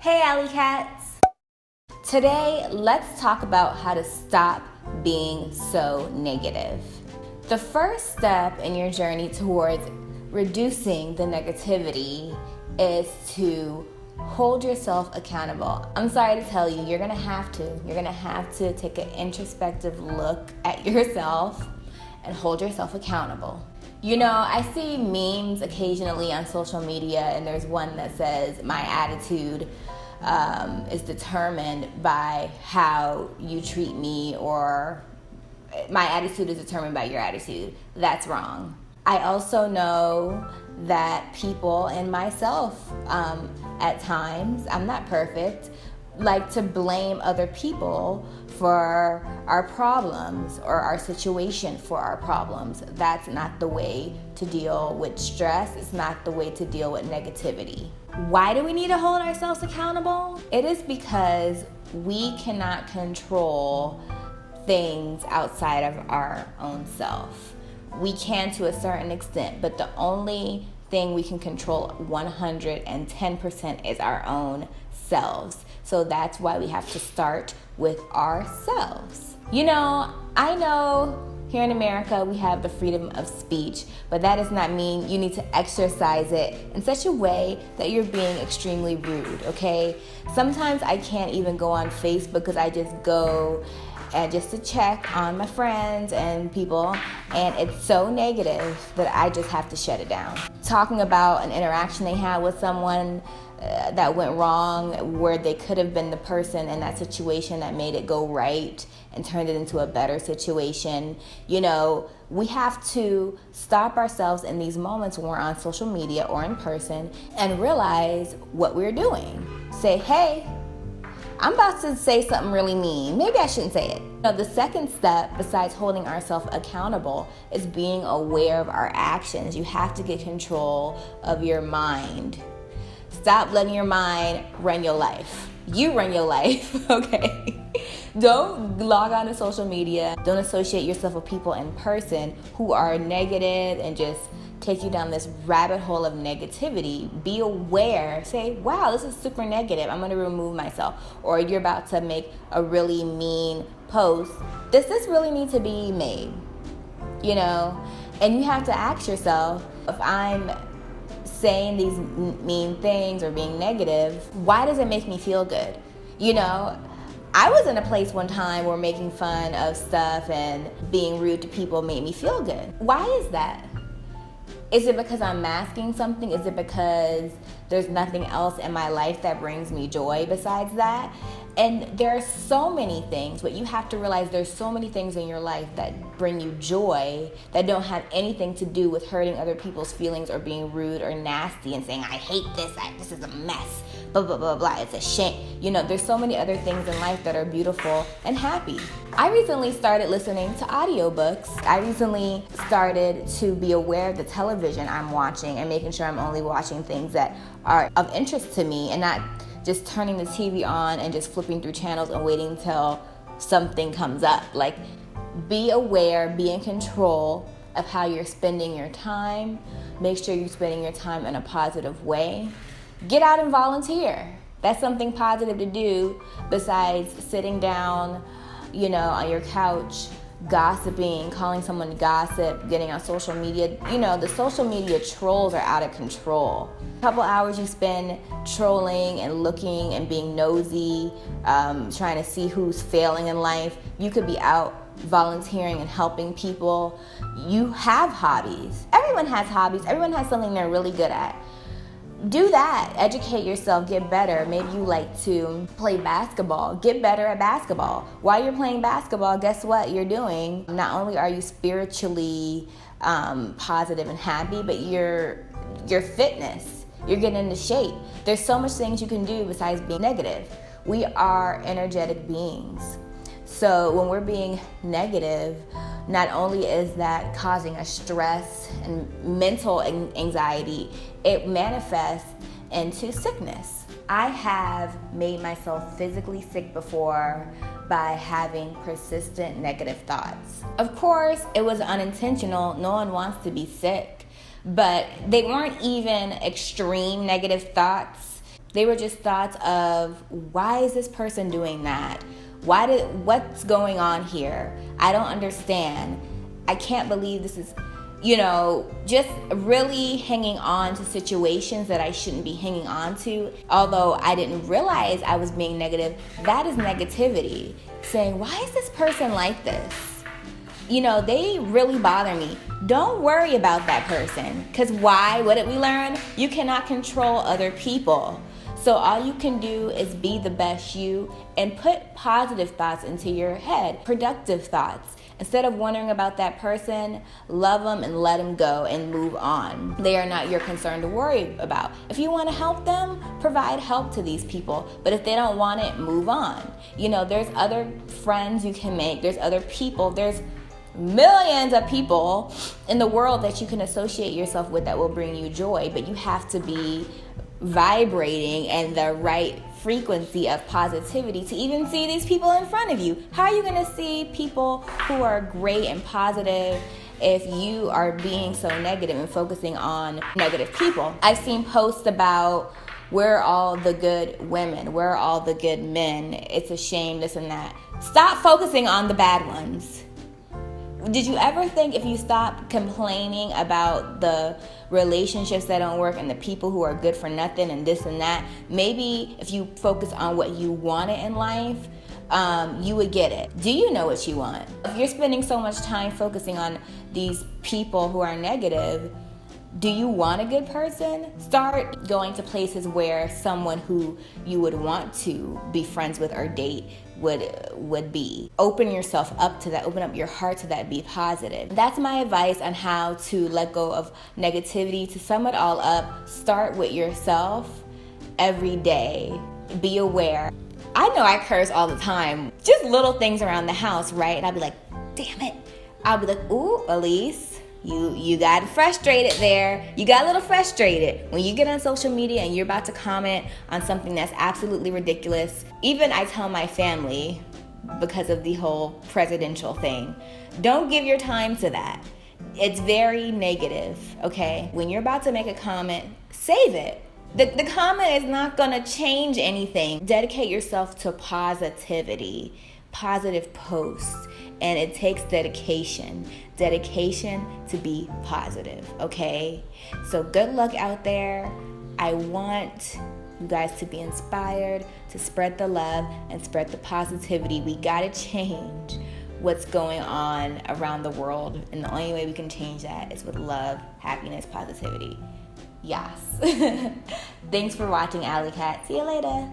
Hey Alley Cats! Today, let's talk about how to stop being so negative. The first step in your journey towards reducing the negativity is to hold yourself accountable. I'm sorry to tell you, you're gonna have to take an introspective look at yourself and hold yourself accountable. You know, I see memes occasionally on social media, and there's one that says, my attitude is determined by how you treat me, or my attitude is determined by your attitude. That's wrong. I also know that people, and myself at times, I'm not perfect, like to blame other people for our problems or our situation for our problems. That's not the way to deal with stress. It's not the way to deal with negativity. Why do we need to hold ourselves accountable? It is because we cannot control things outside of our own self. We can to a certain extent, but the only thing we can control 110% is our own selves. So that's why we have to start with ourselves. You know, I know here in America we have the freedom of speech, but that does not mean you need to exercise it in such a way that you're being extremely rude, okay? Sometimes I can't even go on Facebook because I just go and just to check on my friends and people, and it's so negative that I just have to shut it down. Talking about an interaction they had with someone that went wrong, where they could have been the person in that situation that made it go right and turned it into a better situation. You know, we have to stop ourselves in these moments when we're on social media or in person and realize what we're doing. Say, hey, I'm about to say something really mean. Maybe I shouldn't say it. Now, the second step, besides holding ourselves accountable, is being aware of our actions. You have to get control of your mind. Stop letting your mind run your life. You run your life, okay? Don't log on to social media. Don't associate yourself with people in person who are negative and just take you down this rabbit hole of negativity. Be aware. Say, wow, this is super negative. I'm going to remove myself. Or you're about to make a really mean post. Does this really need to be made? You know? And you have to ask yourself, if I'm saying these mean things or being negative, why does it make me feel good? You know, I was in a place one time where making fun of stuff and being rude to people made me feel good. Why is that? Is it because I'm masking something? Is it because there's nothing else in my life that brings me joy besides that? And there are so many things, but you have to realize there's so many things in your life that bring you joy that don't have anything to do with hurting other people's feelings or being rude or nasty and saying, I hate this, this is a mess, blah, blah, blah, blah, it's a shame. You know, there's so many other things in life that are beautiful and happy. I recently started listening to audiobooks. I recently started to be aware of the television I'm watching and making sure I'm only watching things that are of interest to me and not just turning the TV on and just flipping through channels and waiting till something comes up. Like, be aware, be in control of how you're spending your time. Make sure you're spending your time in a positive way. Get out and volunteer. That's something positive to do besides sitting down, you know, on your couch, gossiping, calling someone gossip, getting on social media. You know, the social media trolls are out of control. A couple hours you spend trolling and looking and being nosy, trying to see who's failing in life. You could be out volunteering and helping people. You have hobbies. Everyone has hobbies. Everyone has something they're really good at. Do that. Educate yourself. Get better. Maybe you like to play basketball. Get better at basketball. While you're playing basketball, guess what you're doing? Not only are you spiritually positive and happy, but your fitness. You're getting into shape. There's so much things you can do besides being negative. We are energetic beings. So when we're being negative, not only is that causing us stress and mental anxiety, it manifests into sickness. I have made myself physically sick before by having persistent negative thoughts. Of course, it was unintentional. No one wants to be sick, but they weren't even extreme negative thoughts. They were just thoughts of, why is this person doing that? What's going on here? I don't understand. I can't believe this is, just really hanging on to situations that I shouldn't be hanging on to. Although I didn't realize I was being negative, that is negativity. Saying, why is this person like this? They really bother me. Don't worry about that person. Because why? What did we learn? You cannot control other people. So all you can do is be the best you and put positive thoughts into your head, productive thoughts. Instead of wondering about that person, love them and let them go and move on. They are not your concern to worry about. If you want to help them, provide help to these people. But if they don't want it, move on. There's other friends you can make. There's other people. There's millions of people in the world that you can associate yourself with that will bring you joy. But you have to be vibrating in the right frequency of positivity to even see these people in front of you. How are you going to see people who are great and positive if you are being so negative and focusing on negative people? I've seen posts about, where are all the good women? Where are all the good men? It's a shame, this and that. Stop focusing on the bad ones. Did you ever think if you stop complaining about the relationships that don't work and the people who are good for nothing and this and that, maybe if you focus on what you wanted in life, you would get it. Do you know what you want? If you're spending so much time focusing on these people who are negative, do you want a good person? Start going to places where someone who you would want to be friends with or date would be. Open yourself up to that. Open up your heart to that. Be positive. That's my advice on how to let go of negativity. To sum it all up, start with yourself every day. Be aware. I know I curse all the time. Just little things around the house, right? And I'll be like, damn it. I'll be like, ooh, Elise, you got frustrated there. You got a little frustrated. When you get on social media and you're about to comment on something that's absolutely ridiculous, even I tell my family, because of the whole presidential thing, don't give your time to that. It's very negative, okay? When you're about to make a comment, save it. The comment is not going to change anything. Dedicate yourself to positivity, positive posts, and it takes dedication to be positive, okay? So good luck out there. I want you guys to be inspired, to spread the love and spread the positivity. We gotta change what's going on around the world, and the only way we can change that is with love, happiness, positivity. Yes. Thanks for watching, Alley Cat. See you later.